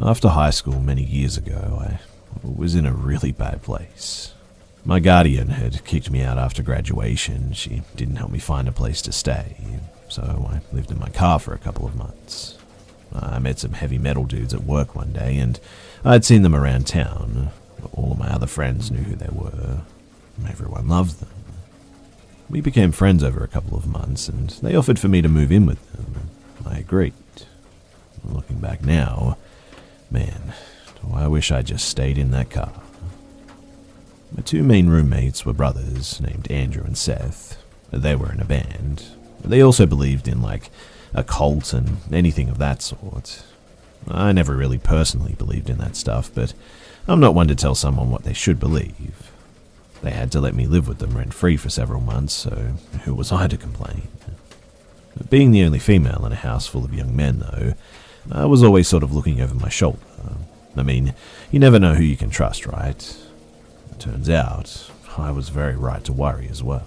After high school many years ago, I was in a really bad place. My guardian had kicked me out after graduation. She didn't help me find a place to stay, so I lived in my car for a couple of months. I met some heavy metal dudes at work one day, and I'd seen them around town. All of my other friends knew who they were. Everyone loved them. We became friends over a couple of months, and they offered for me to move in with them. I agreed. Looking back now, man, do I wish I just stayed in that car. My two main roommates were brothers named Andrew and Seth. They were in a band. They also believed in, a cult and anything of that sort. I never really personally believed in that stuff, but I'm not one to tell someone what they should believe. They had to let me live with them rent-free for several months, so who was I to complain? Being the only female in a house full of young men, though, I was always sort of looking over my shoulder. I mean, you never know who you can trust, right? It turns out, I was very right to worry as well.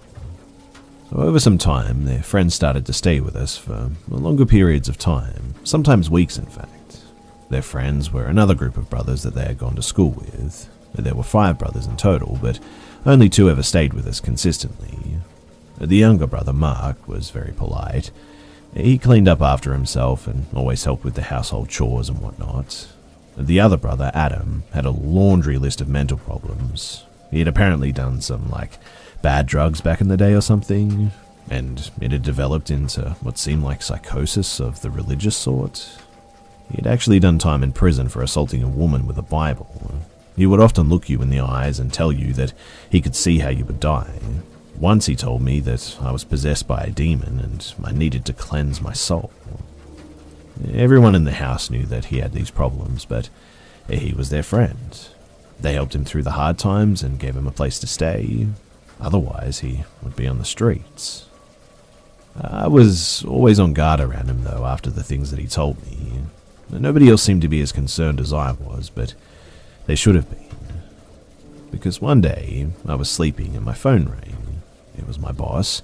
So over some time, their friends started to stay with us for longer periods of time, sometimes weeks in fact. Their friends were another group of brothers that they had gone to school with. There were 5 brothers in total, but only 2 ever stayed with us consistently. The younger brother, Mark, was very polite. He cleaned up after himself and always helped with the household chores and whatnot. The other brother, Adam, had a laundry list of mental problems. He had apparently done some, bad drugs back in the day or something, and it had developed into what seemed like psychosis of the religious sort. He had actually done time in prison for assaulting a woman with a Bible. He would often look you in the eyes and tell you that he could see how you would die. Once he told me that I was possessed by a demon and I needed to cleanse my soul. Everyone in the house knew that he had these problems, but he was their friend. They helped him through the hard times and gave him a place to stay. Otherwise, he would be on the streets. I was always on guard around him, though, after the things that he told me. Nobody else seemed to be as concerned as I was, but they should have been. Because one day, I was sleeping and my phone rang. It was my boss.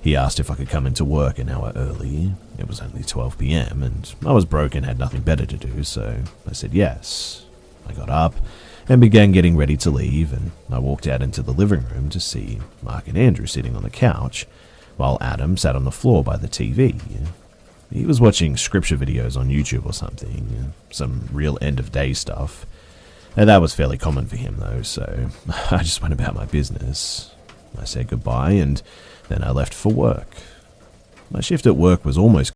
He asked if I could come into work an hour early. It was only 12 p.m. and I was broke and had nothing better to do, so I said yes. I got up and began getting ready to leave, and I walked out into the living room to see Mark and Andrew sitting on the couch, while Adam sat on the floor by the TV. He was watching scripture videos on YouTube or something, some real end-of-day stuff. And that was fairly common for him, though, so I just went about my business. I said goodbye, and then I left for work. My shift at work was almost